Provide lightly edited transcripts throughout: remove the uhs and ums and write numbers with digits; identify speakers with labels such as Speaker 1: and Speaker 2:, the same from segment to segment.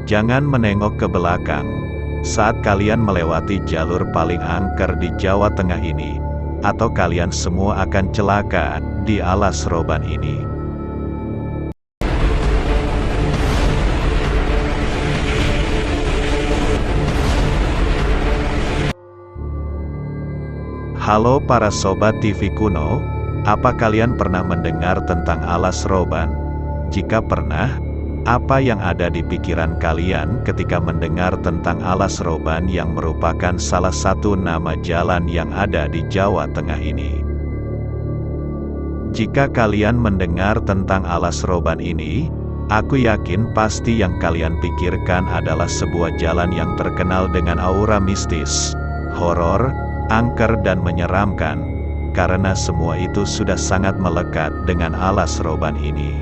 Speaker 1: Jangan menengok ke belakang saat kalian melewati jalur paling angker di Jawa Tengah ini, atau kalian semua akan celaka di alas roban ini. Halo para sobat TV kuno, apa kalian pernah mendengar tentang alas roban? Jika pernah, apa yang ada di pikiran kalian ketika mendengar tentang alas roban yang merupakan salah satu nama jalan yang ada di Jawa Tengah ini? Jika kalian mendengar tentang alas roban ini, aku yakin pasti yang kalian pikirkan adalah sebuah jalan yang terkenal dengan aura mistis, horor, angker dan menyeramkan, karena semua itu sudah sangat melekat dengan alas roban ini.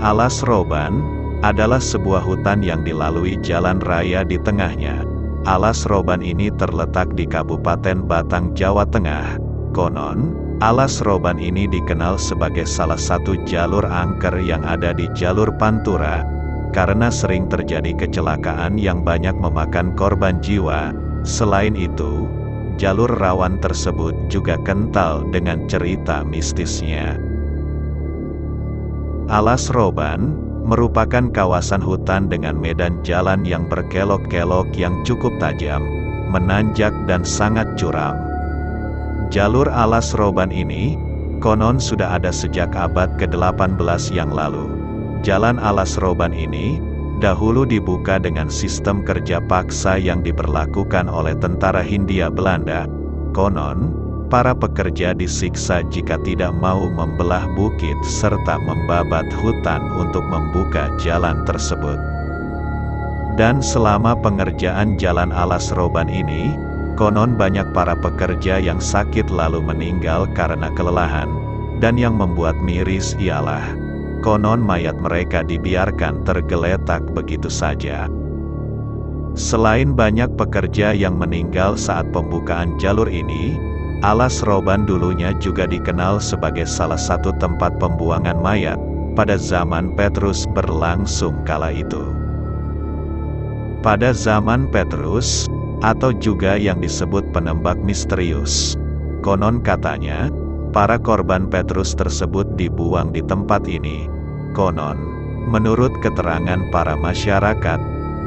Speaker 1: Alas roban adalah sebuah hutan yang dilalui jalan raya di tengahnya. Alas roban ini terletak di Kabupaten Batang, Jawa Tengah. Konon, alas roban ini dikenal sebagai salah satu jalur angker yang ada di jalur Pantura, karena sering terjadi kecelakaan yang banyak memakan korban jiwa. Selain itu, jalur rawan tersebut juga kental dengan cerita mistisnya. Alas roban merupakan kawasan hutan dengan medan jalan yang berkelok-kelok yang cukup tajam, menanjak dan sangat curam. Jalur alas roban ini, konon sudah ada sejak abad ke-18 yang lalu. Jalan alas roban ini dahulu dibuka dengan sistem kerja paksa yang diberlakukan oleh tentara Hindia Belanda. Konon, para pekerja disiksa jika tidak mau membelah bukit serta membabat hutan untuk membuka jalan tersebut. Dan selama pengerjaan jalan alas roban ini, konon banyak para pekerja yang sakit lalu meninggal karena kelelahan, dan yang membuat miris ialah konon mayat mereka dibiarkan tergeletak begitu saja. Selain banyak pekerja yang meninggal saat pembukaan jalur ini, alas roban dulunya juga dikenal sebagai salah satu tempat pembuangan mayat pada zaman Petrus berlangsung kala itu. Pada zaman Petrus, atau juga yang disebut penembak misterius, konon katanya, para korban Petrus tersebut dibuang di tempat ini. Konon, menurut keterangan para masyarakat,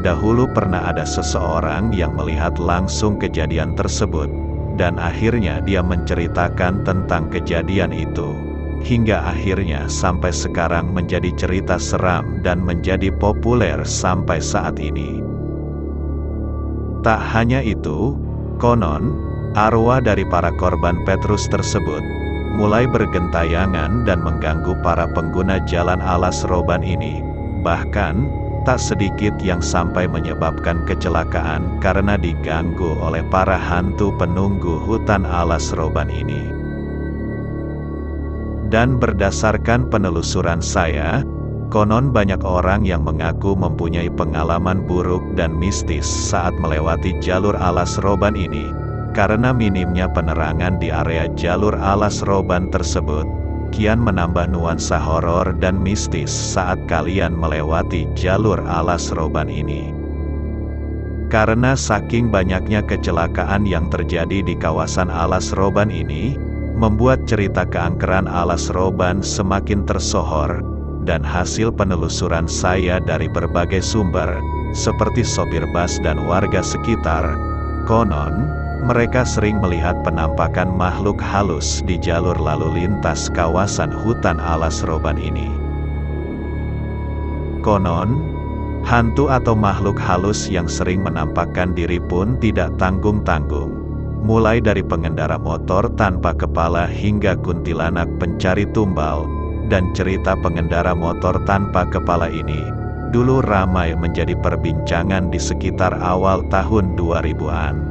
Speaker 1: dahulu pernah ada seseorang yang melihat langsung kejadian tersebut, dan akhirnya dia menceritakan tentang kejadian itu, hingga akhirnya sampai sekarang menjadi cerita seram dan menjadi populer sampai saat ini. Tak hanya itu, konon, arwah dari para korban Petrus tersebut mulai bergentayangan dan mengganggu para pengguna jalan alas roban ini. Bahkan, tak sedikit yang sampai menyebabkan kecelakaan karena diganggu oleh para hantu penunggu hutan alas roban ini. Dan berdasarkan penelusuran saya, konon banyak orang yang mengaku mempunyai pengalaman buruk dan mistis saat melewati jalur alas roban ini. Karena minimnya penerangan di area jalur alas roban tersebut, kian menambah nuansa horor dan mistis saat kalian melewati jalur alas roban ini. Karena saking banyaknya kecelakaan yang terjadi di kawasan alas roban ini, membuat cerita keangkeran alas roban semakin tersohor, dan hasil penelusuran saya dari berbagai sumber, seperti sopir bus dan warga sekitar, konon, mereka sering melihat penampakan makhluk halus di jalur lalu lintas kawasan hutan alas roban ini. Konon, hantu atau makhluk halus yang sering menampakkan diri pun tidak tanggung-tanggung. Mulai dari pengendara motor tanpa kepala hingga kuntilanak pencari tumbal, dan cerita pengendara motor tanpa kepala ini dulu ramai menjadi perbincangan di sekitar awal tahun 2000-an.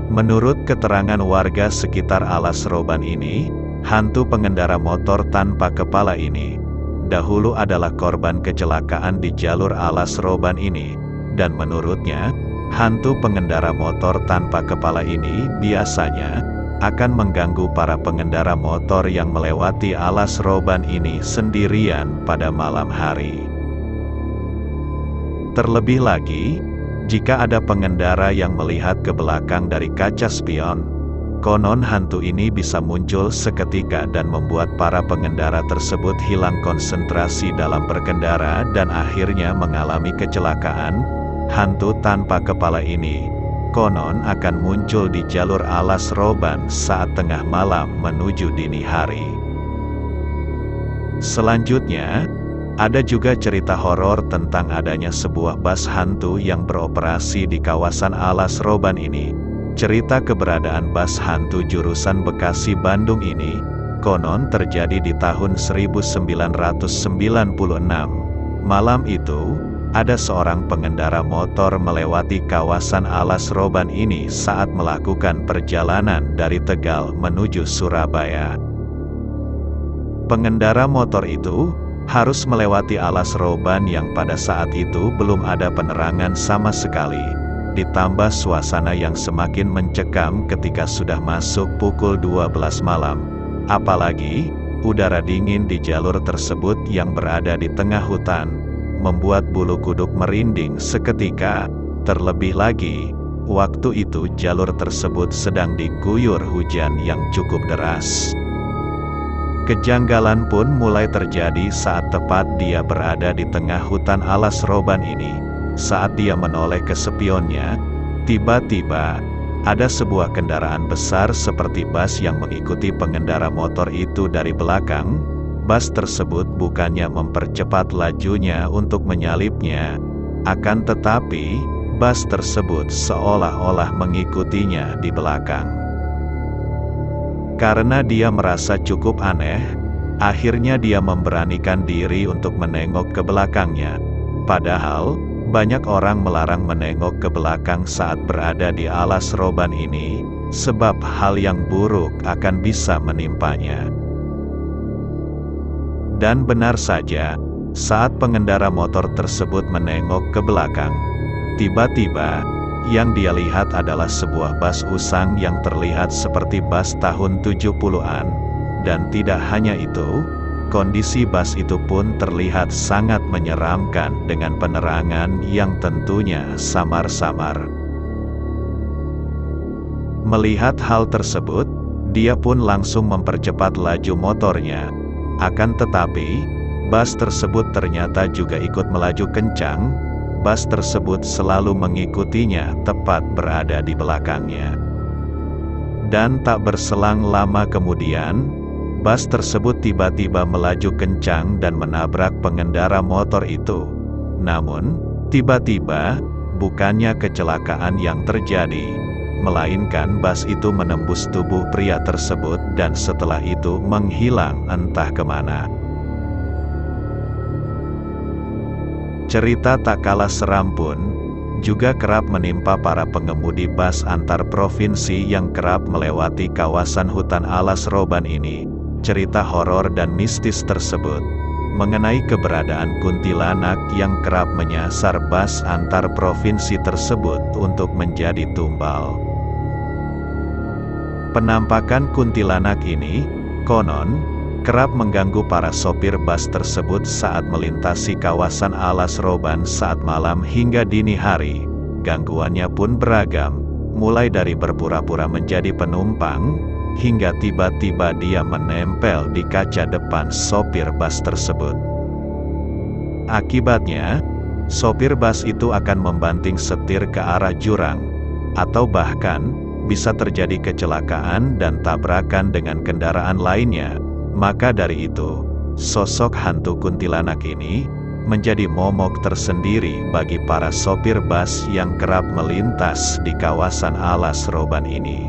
Speaker 1: Menurut keterangan warga sekitar alas roban ini, hantu pengendara motor tanpa kepala ini dahulu adalah korban kecelakaan di jalur alas roban ini, dan menurutnya, hantu pengendara motor tanpa kepala ini biasanya akan mengganggu para pengendara motor yang melewati alas roban ini sendirian pada malam hari. Terlebih lagi, jika ada pengendara yang melihat ke belakang dari kaca spion, konon hantu ini bisa muncul seketika dan membuat para pengendara tersebut hilang konsentrasi dalam berkendara dan akhirnya mengalami kecelakaan. Hantu tanpa kepala ini konon akan muncul di jalur alas roban saat tengah malam menuju dini hari. Selanjutnya, ada juga cerita horor tentang adanya sebuah bus hantu yang beroperasi di kawasan alas roban ini. Cerita keberadaan bus hantu jurusan Bekasi-Bandung ini, konon terjadi di tahun 1996. Malam itu, ada seorang pengendara motor melewati kawasan alas roban ini saat melakukan perjalanan dari Tegal menuju Surabaya. Pengendara motor itu harus melewati alas roban yang pada saat itu belum ada penerangan sama sekali, ditambah suasana yang semakin mencekam ketika sudah masuk pukul 12 malam. Apalagi, udara dingin di jalur tersebut yang berada di tengah hutan, membuat bulu kuduk merinding seketika. Terlebih lagi, waktu itu jalur tersebut sedang diguyur hujan yang cukup deras. Kejanggalan pun mulai terjadi saat tepat dia berada di tengah hutan alas roban ini. Saat dia menoleh ke spionnya, tiba-tiba ada sebuah kendaraan besar seperti bus yang mengikuti pengendara motor itu dari belakang. Bus tersebut bukannya mempercepat lajunya untuk menyalipnya, akan tetapi bus tersebut seolah-olah mengikutinya di belakang. Karena dia merasa cukup aneh, akhirnya dia memberanikan diri untuk menengok ke belakangnya. Padahal, banyak orang melarang menengok ke belakang saat berada di alas roban ini, sebab hal yang buruk akan bisa menimpanya. Dan benar saja, saat pengendara motor tersebut menengok ke belakang, tiba-tiba, yang dia lihat adalah sebuah bus usang yang terlihat seperti bus tahun 70-an. Dan tidak hanya itu, kondisi bus itu pun terlihat sangat menyeramkan dengan penerangan yang tentunya samar-samar. Melihat hal tersebut, dia pun langsung mempercepat laju motornya. Akan tetapi, bus tersebut ternyata juga ikut melaju kencang. Bus tersebut selalu mengikutinya tepat berada di belakangnya. Dan tak berselang lama kemudian, bus tersebut tiba-tiba melaju kencang dan menabrak pengendara motor itu. Namun, tiba-tiba, bukannya kecelakaan yang terjadi, melainkan bus itu menembus tubuh pria tersebut dan setelah itu menghilang entah kemana. Cerita tak kalah seram pun juga kerap menimpa para pengemudi bus antar provinsi yang kerap melewati kawasan hutan alas roban ini. Cerita horor dan mistis tersebut mengenai keberadaan kuntilanak yang kerap menyasar bus antar provinsi tersebut untuk menjadi tumbal. Penampakan kuntilanak ini, konon, kerap mengganggu para sopir bus tersebut saat melintasi kawasan alas roban saat malam hingga dini hari. Gangguannya pun beragam, mulai dari berpura-pura menjadi penumpang, hingga tiba-tiba dia menempel di kaca depan sopir bus tersebut. Akibatnya, sopir bus itu akan membanting setir ke arah jurang, atau bahkan, bisa terjadi kecelakaan dan tabrakan dengan kendaraan lainnya. Maka dari itu, sosok hantu kuntilanak ini menjadi momok tersendiri bagi para sopir bus yang kerap melintas di kawasan alas roban ini.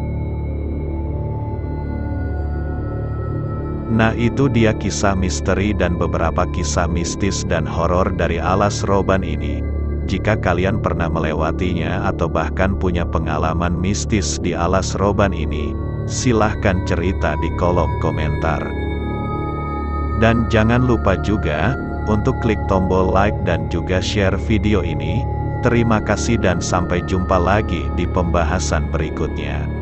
Speaker 1: Nah, itu dia kisah misteri dan beberapa kisah mistis dan horor dari alas roban ini. Jika kalian pernah melewatinya atau bahkan punya pengalaman mistis di alas roban ini, silahkan cerita di kolom komentar. Dan jangan lupa juga untuk klik tombol like dan juga share video ini. Terima kasih dan sampai jumpa lagi di pembahasan berikutnya.